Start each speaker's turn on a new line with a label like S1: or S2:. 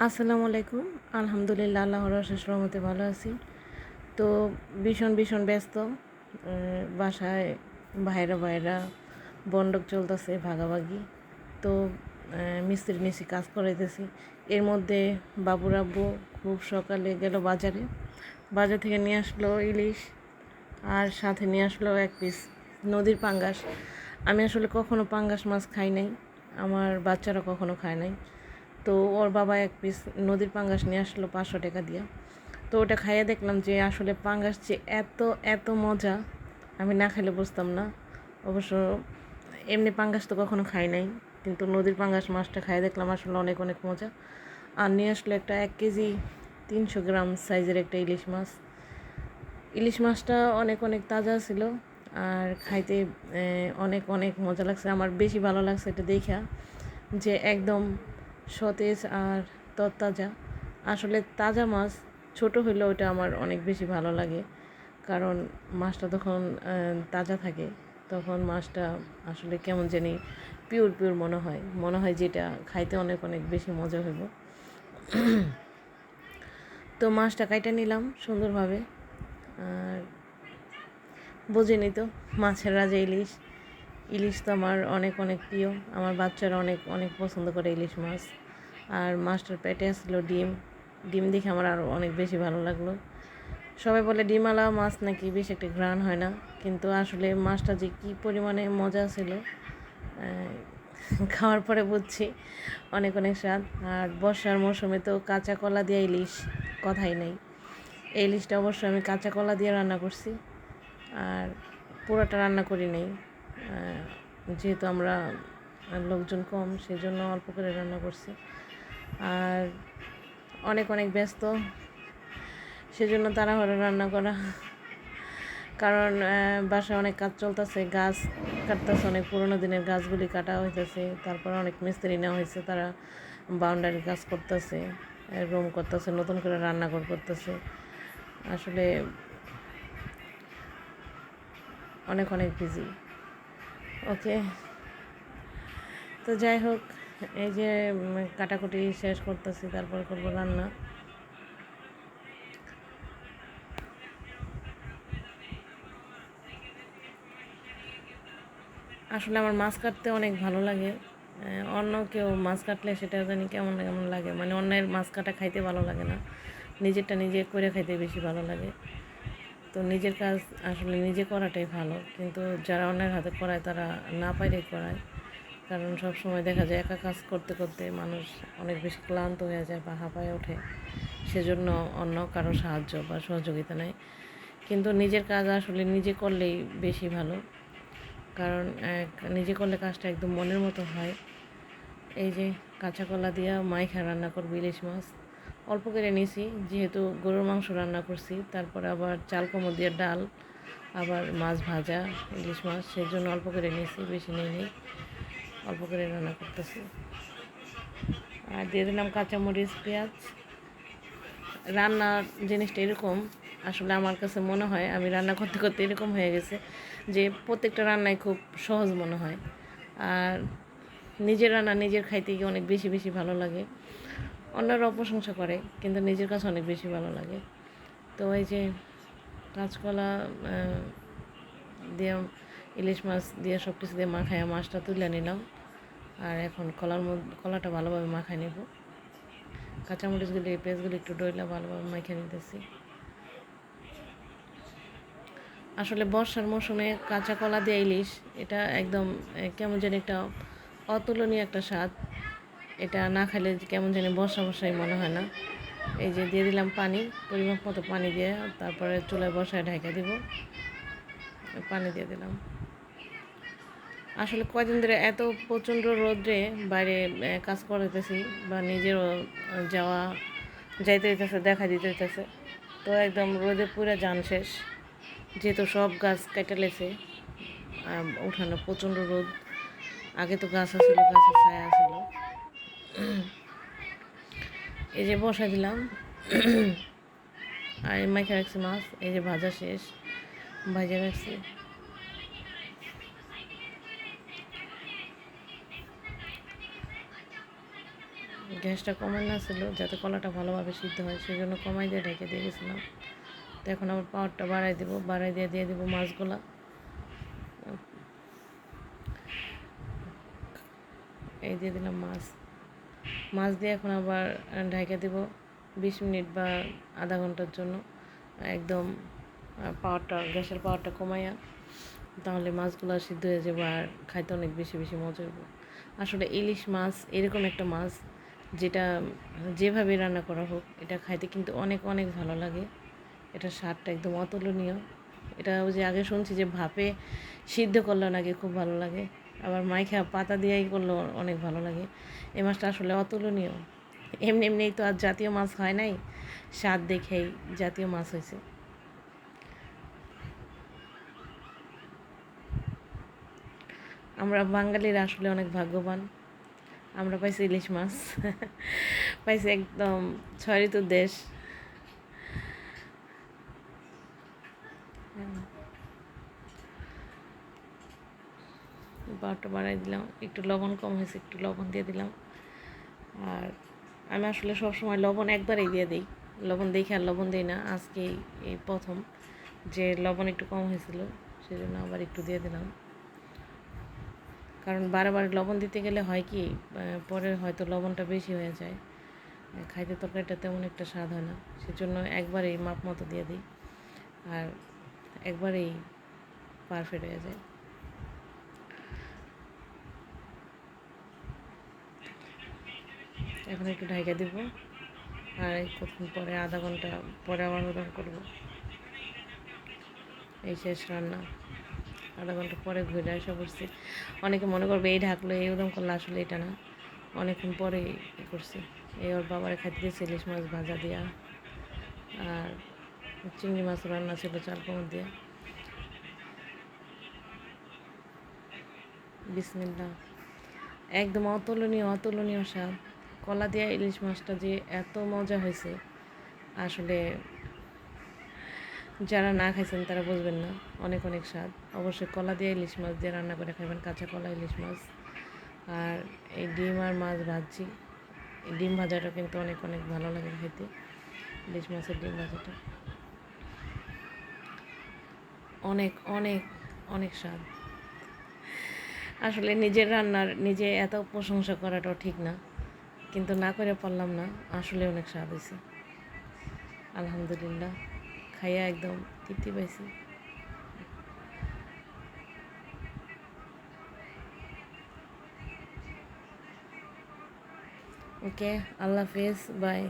S1: আসসালামু আলাইকুম। আলহামদুলিল্লাহ, আল্লাহর অশেষ রহমতে ভালো আছি। তো ভীষণ ব্যস্ত। বাসায় ভাইরা বন্ডক চলতেছে ভাগাভাগি। তো মিস্ত্রি নিচে কাজ করাইতেছি। এর মধ্যে বাবুর আব্বু খুব সকালে গেল বাজারে। বাজার থেকে নিয়ে আসলো ইলিশ, আর সাথে নিয়ে আসলো এক পিস নদীর পাঙ্গাস। আমি আসলে কখনো পাঙ্গাস মাছ খাই নাই, আমার বাচ্চারা কখনো খায় নাই। তো ওর বাবা এক পিস নদীর পাঙ্গাস নিয়ে আসলো 500 টাকা দিয়ে। তো ওটা খাইয়ে দেখলাম যে আসলে পাঙ্গাস যে এত এত মজা, আমি না খেলে বুঝতাম না। অবশ্য এমনি পাঙ্গাস তো কখনো খাই নাই, কিন্তু নদীর পাঙ্গাস মাছটা খাইয়ে দেখলাম আসলে অনেক অনেক মজা। আর নিয়ে আসলো একটা 1 কেজি 300 গ্রাম সাইজের একটা ইলিশ মাছ। ইলিশ মাছটা অনেক অনেক তাজা ছিল, আর খাইতে অনেক অনেক মজা লাগছে। আমার বেশি ভালো লাগছে এটা দেখা, যে একদম সতেজ আর তরতাজা। আসলে তাজা মাছ ছোট হইলেও ওটা আমার অনেক বেশি ভালো লাগে, কারণ মাছটা তখন তাজা থাকে, তখন মাছটা আসলে কেমন জানি পিওর পিওর মনে হয় যেটা খাইতে অনেক অনেক বেশি মজা হইব। তো মাছটা কাইটা নিলাম সুন্দরভাবে। আর বোঝেনি তো, মাছের রাজা ইলিশ। ইলিশ তো আমার অনেক অনেক প্রিয়, আমার বাচ্চারা অনেক অনেক পছন্দ করে ইলিশ মাছ। আর মাছটার পেটে আসলো ডিম। ডিম দেখে আমার আরও অনেক বেশি ভালো লাগলো। সবাই বলে ডিমওয়ালা মাছ নাকি বেশি একটা ঘ্রাণ হয় না, কিন্তু আসলে মাছটা যে কী পরিমাণে মজা ছিল, খাওয়ার পরে বুঝছি অনেক অনেক স্বাদ। আর বর্ষার মৌসুমে তো কাঁচা কলা দিয়ে ইলিশ কথাই নেই। এই ইলিশটা অবশ্যই আমি কাঁচা কলা দিয়ে রান্না করছি, আর পুরোটা রান্না করি নাই। যেহেতু আমরা লোকজন কম, সেজন্য অল্প করে রান্না করছি। আর অনেক অনেক ব্যস্ত, সেজন্য তাড়াহুড়ো রান্না করা। কারণ বাসায় অনেক কাজ চলতেছে, গাছ কাটতেছে, অনেক পুরোনো দিনের গাছগুলি কাটা হইতেছে। তারপর অনেক মিস্ত্রি নেওয়া হয়েছে, তারা বাউন্ডারি কাজ করতেছে, রুম করতেছে, নতুন করে রান্নাঘর করতেছে। আসলে অনেক অনেক বিজি। ওকে, তো যাই হোক, এই যে কাটাকুটি শেষ করতেছি, তারপর করবো রান্না। আসলে আমার মাছ কাটতে অনেক ভালো লাগে। অন্য কেউ মাছ কাটলে সেটা জানি কেমন কেমন লাগে, মানে অন্যের মাছ কাটা খাইতে ভালো লাগে না, নিজেরটা নিজে করে খাইতে বেশি ভালো লাগে। তো নিজের কাজ আসলে নিজে করাটাই ভালো, কিন্তু যারা অন্যের হাতে করায় তারা না পাইরে করায়। কারণ সব সময় দেখা যায় একা কাজ করতে করতে মানুষ অনেক বেশি ক্লান্ত হয়ে যায় বা হাঁপায়ে ওঠে, সেজন্য অন্য কারো সাহায্য বা সহযোগিতা নেয়। কিন্তু নিজের কাজ আসলে নিজে করলেই বেশি ভালো, কারণ নিজে করলে কাজটা একদম মনের মতো হয়। এই যে কাঁচা কলা দিয়া মাইখা রান্না করবো ইলিশ মাছ, অল্প করে নিয়েছি, যেহেতু গরুর মাংস রান্না করছি, তারপর আবার চাল কুমড়ো দিয়ে ডাল, আবার মাছ ভাজা, ইলিশ মাছ, সেই জন্য অল্প করে নিয়েছি, বেশি নিইনি, অল্প করে রান্না করতেছি। আর দিয়ে দিলাম কাঁচামরিচ, পেঁয়াজ। রান্নার জিনিসটা এরকম, আসলে আমার কাছে মনে হয় আমি রান্না করতে করতে এরকম হয়ে গেছে যে প্রত্যেকটা রান্নাই খুব সহজ মনে হয়। আর নিজের রান্না নিজের খাইতে গিয়ে অনেক বেশি বেশি ভালো লাগে। অন্যরাও প্রশংসা করে, কিন্তু নিজের কাছে অনেক বেশি ভালো লাগে। তো এই যে কাঁচকলা দিয়ে, ইলিশ মাছ দিয়ে সব কিছু দিয়ে মাখায় মাছটা তুলে নিলাম। আর এখন কলাটা ভালোভাবে মাখায় নেব। কাঁচামরিচগুলি, পেঁয়াজগুলি একটু ডইলা ভালোভাবে মাখিয়ে নিতেছি। আসলে বর্ষার মৌসুমে কাঁচা কলা দিয়ে ইলিশ, এটা একদম কেমন যেন একটা অতুলনীয় একটা স্বাদ। এটা না খেলে কেমন জানি বর্ষা বর্ষাই মনে হয় না। এই যে দিয়ে দিলাম পানি, পরিমাপ মতো পানি দিয়ে, তারপরে চুলায় বসায় ঢেকে দিব। পানি দিয়ে দিলাম। আসলে কয়দিন ধরে এত প্রচণ্ড রোদ্রে বাইরে কাজ করতেছি, বা নিজেরও যাইতে হইতেছে, দেখা দিতে হইতেছে। তো একদম রোদে পুরো জান শেষ, যেহেতু সব গাছ কেটে লেছে। উঠানো প্রচণ্ড রোদ, আগে তো গাছ আছিল, গাছের ছায়া ছিল। এই যে বসা দিলাম, আর মাইখা রাখছি মাছ, এই যে ভাজা শেষ, ভাজা রাখছি। গ্যাসটা কমানো ছিল যাতে কলাটা ভালোভাবে সিদ্ধ হয়, সেই জন্য কমাই দিয়ে ঢেকে দিয়ে গেছিলাম। তো এখন আবার পাওয়ারটা বাড়াই দেবো, বাড়াই দিয়ে দেবো মাছগুলা। এই দিয়ে দিলাম মাছ দিয়ে এখন আবার ঢেকে দেবো 20 মিনিট বা আধা ঘন্টার জন্য। একদম গ্যাসের পাওয়ারটা কমাইয়া, তাহলে মাছগুলো সিদ্ধ হয়ে যাবে আর খাইতে অনেক বেশি বেশি মজা হবে। আসলে ইলিশ মাছ এরকম একটা মাছ যেটা যেভাবে রান্না করা হোক এটা খাইতে কিন্তু অনেক অনেক ভালো লাগে। এটার স্বাদটা একদম অতুলনীয়। এটা ওই যে আগে শুনছি যে ভাপে সিদ্ধ করলেও নাকি খুব ভালো লাগে, আবার মাইখা পাতা দিয়েই করলেও অনেক ভালো লাগে। এই মাছটা আসলে অতুলনীয়। এমনি এমনিই তো আর জাতীয় মাছ হয় নাই, স্বাদ দেখেই জাতীয় মাছ হয়েছে। আমরা বাঙালিরা আসলে অনেক ভাগ্যবান, আমরা পাইছি ইলিশ মাছ। পাইছি একদম 6 ঋতুর দেশ। পাউডারটা বাড়াই দিলাম, একটু লবণ কম হয়েছে, একটু লবণ দিয়ে দিলাম। আর আমি আসলে সবসময় লবণ একবারেই দিয়ে দিই, লবণ দেখে আর লবণ দিই না। আজকে এই প্রথম যে লবণ একটু কম হয়েছিল, সেই জন্য আবার একটু দিয়ে দিলাম। কারণ বারবার লবণ দিতে গেলে হয় কি, পরে হয়তো লবণটা বেশি হয়ে যায়, খাইতে তরকারিটা তেমন একটা স্বাদ হয় না। সেজন্য একবারেই মাপ মতো দিয়ে দিই, আর একবারেই পারফেক্ট হয়ে যায়। এখন একটু ঢাকা দিব, আর কতক্ষণ পরে আধা ঘন্টা পরে আবার ওরকম করবো। এই শেষ রান্না, আধা ঘন্টা পরে ঘুরে আসা করছি। অনেকে মনে করবে এই ঢাকলো এই উদম করলো, আসলে এটা না, অনেকক্ষণ পরে করছি। এই ওর বাবারে খাইতে দিয়েছে ইলিশ মাছ ভাজা দিয়া, আর চিংড়ি মাছ রান্না ছিল চাল কুমড় দিয়ে। বিসমিল্লাহ, একদম অতুলনীয় অতুলনীয় স্বাদ। কলা দিয়া ইলিশ মাছটা যে এত মজা হয়েছে, আসলে যারা না খাইছেন তারা বুঝবেন না, অনেক অনেক স্বাদ। অবশ্যই কলা দিয়ে ইলিশ মাছ দিয়ে রান্না করে খাবেন, কাঁচা কলা ইলিশ মাছ। আর এই ডিম আর মাছ ভাজছি, এই ডিম ভাজাটা কিন্তু অনেক অনেক ভালো লাগে খেতে, ইলিশ মাছের ডিম ভাজাটা অনেক অনেক অনেক স্বাদ। আসলে নিজের রান্নার নিজে এত প্রশংসা করাটাও ঠিক না, কিন্তু না করে পারলাম না। আসলে অনেক স্বাদ হয়েছে, আলহামদুলিল্লাহ। খাইয়া একদম তৃপ্তি পাইছি। ওকে, আল্লাহ হাফেজ, বাই।